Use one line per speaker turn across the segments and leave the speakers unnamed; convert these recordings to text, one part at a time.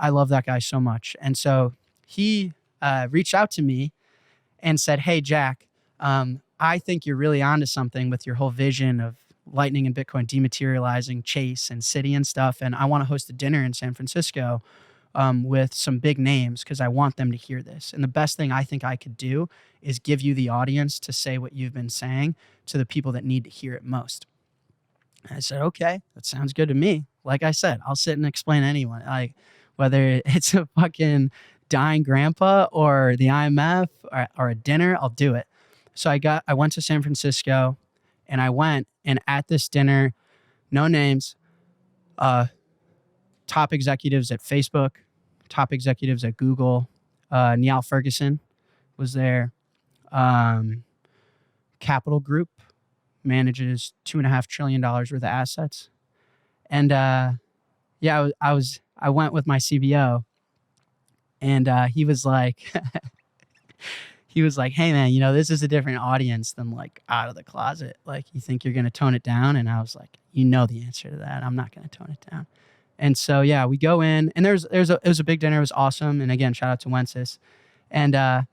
I love that guy so much. And so he reached out to me and said, hey, Jack, I think you're really onto something with your whole vision of Lightning and Bitcoin dematerializing Chase and Citi and stuff. And I want to host a dinner in San Francisco with some big names because I want them to hear this. And the best thing I think I could do is give you the audience to say what you've been saying to the people that need to hear it most. And I said, okay, that sounds good to me. Like I said, I'll sit and explain to anyone, like whether it's a fucking dying grandpa or the IMF or a dinner, I'll do it. So I went to San Francisco and and at this dinner, no names, top executives at Facebook, top executives at Google, Niall Ferguson was there. Capital Group manages $2.5 trillion worth of assets. And I went with my CBO and he was like, hey man, this is a different audience than like Out of the Closet. Like, you think you're going to tone it down? And I was like, the answer to that. I'm not going to tone it down. And so, yeah, we go in and it was a big dinner. It was awesome. And again, shout out to Wences. And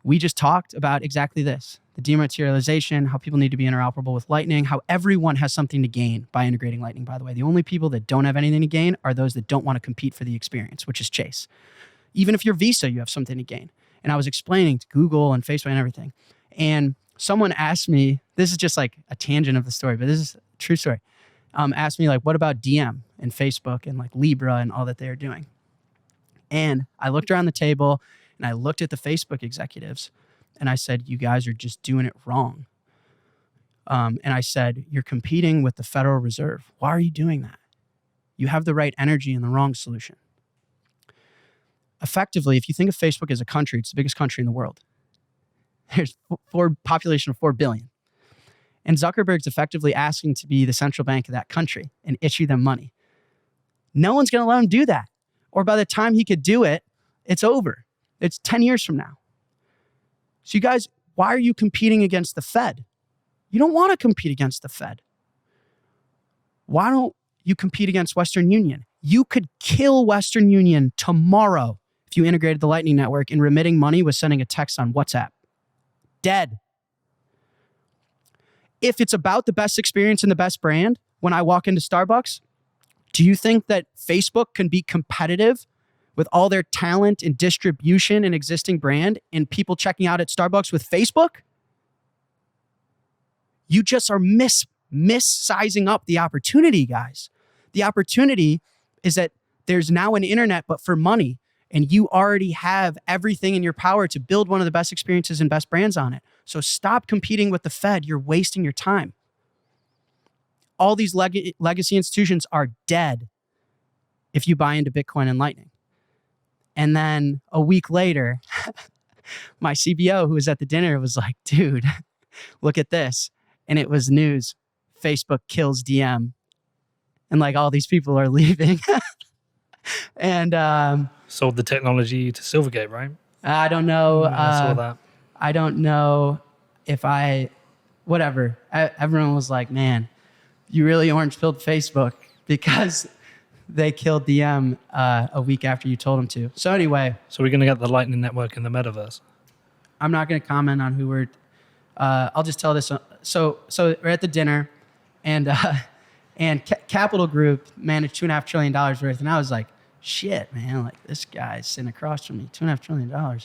we just talked about exactly this, the dematerialization, how people need to be interoperable with Lightning, how everyone has something to gain by integrating Lightning, by the way. The only people that don't have anything to gain are those that don't want to compete for the experience, which is Chase. Even if you're Visa, you have something to gain. And I was explaining to Google and Facebook and everything. And someone asked me, this is just like a tangent of the story, but this is a true story. Asked me like, what about DM and Facebook and like Libra and all that they're doing? And I looked around the table and I looked at the Facebook executives and I said, you guys are just doing it wrong. And I said, you're competing with the Federal Reserve. Why are you doing that? You have the right energy and the wrong solution. Effectively, if you think of Facebook as a country, it's the biggest country in the world. There's population of 4 billion. And Zuckerberg's effectively asking to be the central bank of that country and issue them money. No one's going to let him do that. Or by the time he could do it, it's over. It's 10 years from now. So you guys, why are you competing against the Fed? You don't want to compete against the Fed. Why don't you compete against Western Union? You could kill Western Union tomorrow if you integrated the Lightning Network and remitting money was sending a text on WhatsApp. Dead. If it's about the best experience and the best brand, when I walk into Starbucks, do you think that Facebook can be competitive with all their talent and distribution and existing brand and people checking out at Starbucks with Facebook? You just are missizing up the opportunity, guys. The opportunity is that there's now an internet, but for money. And you already have everything in your power to build one of the best experiences and best brands on it. So stop competing with the Fed. You're wasting your time. All these legacy institutions are dead if you buy into Bitcoin and Lightning. And then a week later, my CBO who was at the dinner was like, dude, look at this. And it was news. Facebook kills DM. And like all these people are leaving. And
sold the technology to Silvergate, right?
I don't know.
I saw that.
I don't know if whatever. Everyone was like, man, you really orange pilled Facebook because they killed DM a week after you told them to. So anyway.
So we're going to get the Lightning Network in the metaverse.
I'm not going to comment on who we're, I'll just tell this. So we're at the dinner and Capital Group managed $2.5 trillion worth. And I was like, shit, man, like this guy's sitting across from me, $2.5 trillion.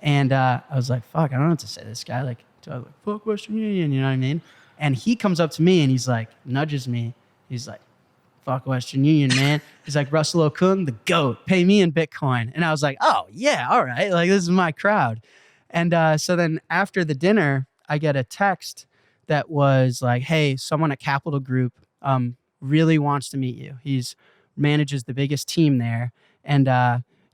And I was like, fuck, I don't know what to say to this guy. Like, I was like, fuck Western Union, you know what I mean? And he comes up to me and he's like, nudges me. He's like, fuck Western Union, man. He's like, Russell Okung, the GOAT, pay me in Bitcoin. And I was like, oh, yeah, all right. Like, this is my crowd. And so then after the dinner, I get a text that was like, hey, someone at Capital Group really wants to meet you. He's manages the biggest team there. And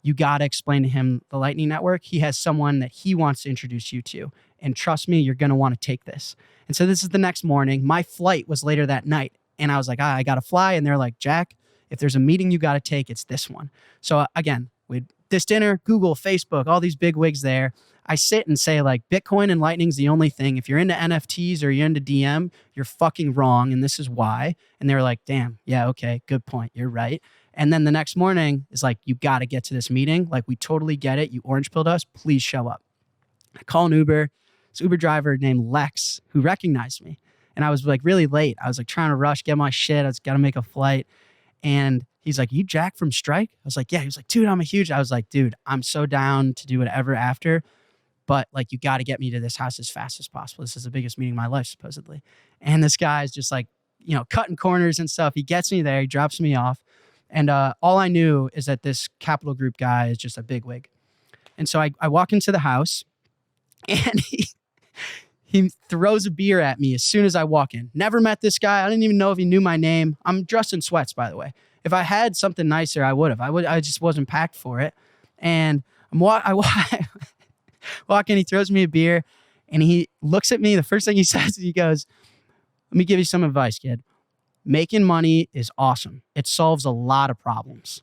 you got to explain to him the Lightning Network. He has someone that he wants to introduce you to. And trust me, you're going to want to take this. And so this is the next morning. My flight was later that night. And I was like, I got to fly. And they're like, Jack, if there's a meeting you got to take, it's this one. So again, with this dinner, Google, Facebook, all these big wigs there. I sit and say like Bitcoin and Lightning's the only thing. If you're into NFTs or you're into DM, you're fucking wrong. And this is why. And they're like, damn, yeah, okay, good point. You're right. And then the next morning is like, you got to get to this meeting. Like, we totally get it. You orange pilled us. Please show up. I call an Uber. This Uber driver named Lex, who recognized me. And I was like really late. I was like trying to rush, get my shit. I was got to make a flight. And he's like, you Jack from Strike? I was like, yeah. He was like, dude, I was like, dude, I'm so down to do whatever after. But like, you got to get me to this house as fast as possible. This is the biggest meeting of my life, supposedly. And this guy's just like, cutting corners and stuff. He gets me there. He drops me off. And all I knew is that this Capital Group guy is just a bigwig. And so I walk into the house and he throws a beer at me as soon as I walk in. Never met this guy. I didn't even know if he knew my name. I'm dressed in sweats, by the way. If I had something nicer, I would have. I just wasn't packed for it. And I walk in, he throws me a beer, and he looks at me. The first thing he says, he goes, let me give you some advice, kid. Making money is awesome. It solves a lot of problems.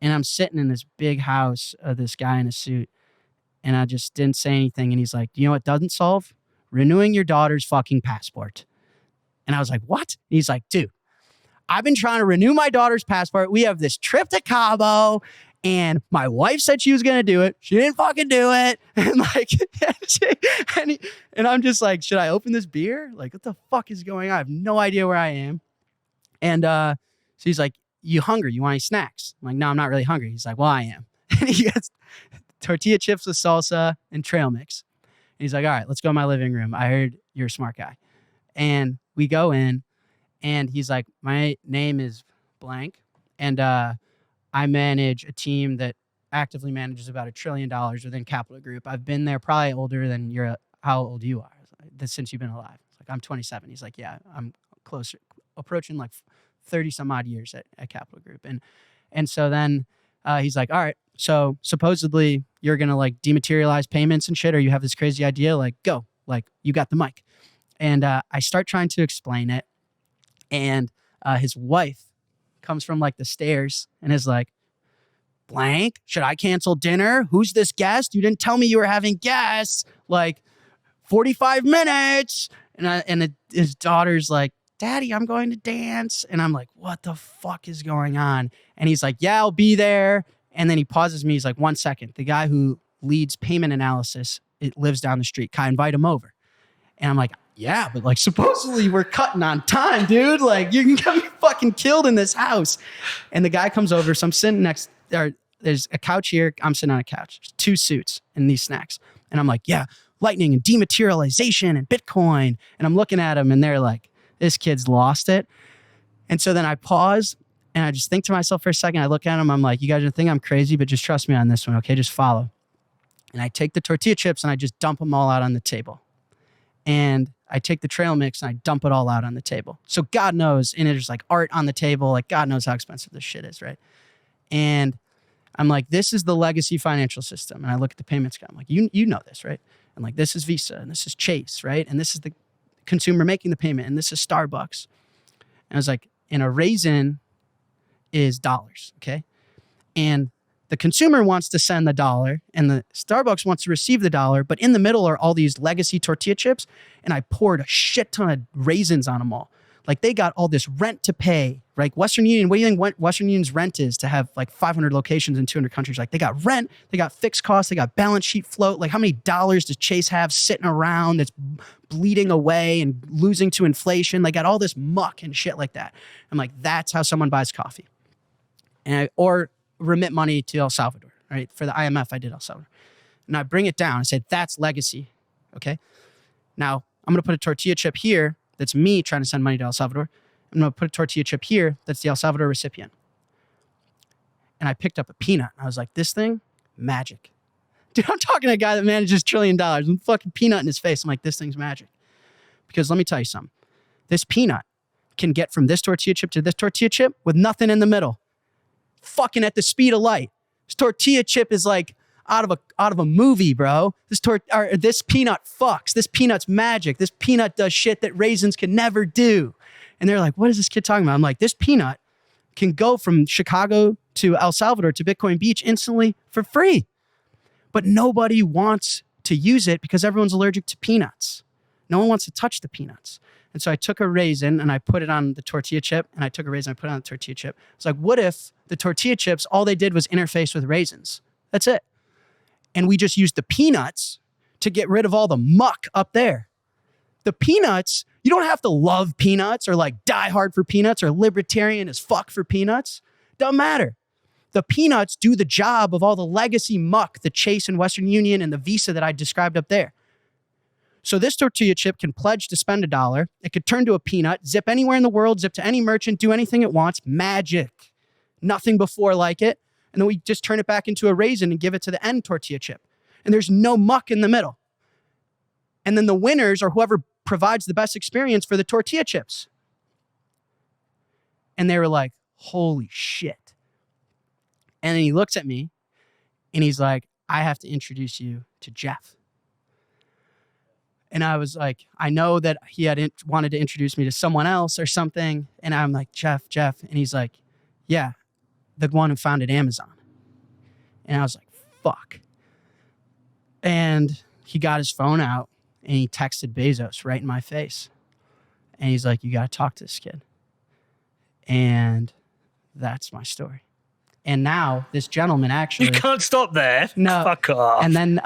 And I'm sitting in this big house of this guy in a suit, and I just didn't say anything. And he's like, do you know what doesn't solve? Renewing your daughter's fucking passport. And I was like, what? And he's like, dude, I've been trying to renew my daughter's passport. We have this trip to Cabo, and my wife said she was going to do it. She didn't fucking do it. And like, and I'm just like, should I open this beer? Like, what the fuck is going on? I have no idea where I am. And so he's like, you hungry? You want any snacks? I'm like, no, I'm not really hungry. He's like, well, I am. And he gets tortilla chips with salsa and trail mix. And he's like, all right, let's go to my living room. I heard you're a smart guy. And we go in, and he's like, my name is blank. And I manage a team that actively manages about $1 trillion within Capital Group. I've been there probably older than how old you are, since you've been alive. Like, I'm 27. He's like, yeah, I'm closer, approaching like 30 some odd years at Capital Group. And so then he's like, all right, so supposedly you're going to like dematerialize payments and shit, or you have this crazy idea, like, go, like, you got the mic. And I start trying to explain it. And his wife comes from like the stairs and is like, blank, should I cancel dinner? Who's this guest? You didn't tell me you were having guests. Like, 45 minutes. And his daughter's like, Daddy, I'm going to dance. And I'm like, what the fuck is going on? And he's like, yeah, I'll be there. And then he pauses me. He's like, 1 second. The guy who leads payment analysis, it lives down the street. Can I invite him over? And I'm like, yeah, but like, supposedly we're cutting on time, dude. Like, you can get me fucking killed in this house. And the guy comes over. So I'm sitting next there. There's a couch here. I'm sitting on a couch. There's 2 suits and these snacks. And I'm like, yeah, lightning and dematerialization and Bitcoin. And I'm looking at him, and they're like, this kid's lost it. And so then I pause and I just think to myself for a second. I look at him. I'm like, you guys are think I'm crazy, but just trust me on this one. Okay, just follow. And I take the tortilla chips and I just dump them all out on the table. And I take the trail mix and I dump it all out on the table. So God knows, and there's like art on the table. Like, God knows how expensive this shit is, right? And I'm like, this is the legacy financial system. And I look at the payments guy. I'm like, you know this, right? I'm like, this is Visa and this is Chase, right? And this is the consumer making the payment, and this is Starbucks. And I was like, and a raisin is dollars, okay? And the consumer wants to send the dollar, and the Starbucks wants to receive the dollar, but in the middle are all these legacy tortilla chips, and I poured a shit ton of raisins on them all. Like, they got all this rent to pay, right? Western Union, what do you think Western Union's rent is to have like 500 locations in 200 countries? Like, they got rent, they got fixed costs, they got balance sheet float. Like, how many dollars does Chase have sitting around that's bleeding away and losing to inflation? They got all this muck and shit like that. I'm like, that's how someone buys coffee. Or remit money to El Salvador, right? For the IMF, I did El Salvador. And I bring it down. I said, that's legacy, okay? Now, I'm going to put a tortilla chip here. That's me trying to send money to El Salvador. I'm going to put a tortilla chip here. That's the El Salvador recipient. And I picked up a peanut. I was like, this thing, magic. Dude, I'm talking to a guy that manages $1 trillion. I'm fucking peanut in his face. I'm like, this thing's magic. Because let me tell you something. This peanut can get from this tortilla chip to this tortilla chip with nothing in the middle. Fucking at the speed of light. This tortilla chip is like out of a movie, bro. This peanut fucks. This peanut's magic. This peanut does shit that raisins can never do. And they're like, what is this kid talking about? I'm like, this peanut can go from Chicago to El Salvador to Bitcoin Beach instantly for free. But nobody wants to use it because everyone's allergic to peanuts. No one wants to touch the peanuts. And so I took a raisin and I put it on the tortilla chip, and I took a raisin and I put it on the tortilla chip. It's like, what if the tortilla chips, all they did was interface with raisins. That's it. And we just used the peanuts to get rid of all the muck up there. The peanuts, you don't have to love peanuts or like die hard for peanuts or libertarian as fuck for peanuts. Doesn't matter. The peanuts do the job of all the legacy muck, the Chase and Western Union and the Visa that I described up there. So this tortilla chip can pledge to spend $1. It could turn to a peanut, zip anywhere in the world, zip to any merchant, do anything it wants. Magic. Nothing before like it. And then we just turn it back into a raisin and give it to the end tortilla chip. And there's no muck in the middle. And then the winners are whoever provides the best experience for the tortilla chips. And they were like, holy shit. And then he looks at me and he's like, I have to introduce you to Jeff. And I was like, I know that he had wanted to introduce me to someone else or something. And I'm like, Jeff. And he's like, yeah, the one who founded Amazon. And I was like, fuck. And he got his phone out and he texted Bezos right in my face. And he's like, you got to talk to this kid. And that's my story. And now this gentleman actually.
You can't stop there.
No.
Fuck off.
And then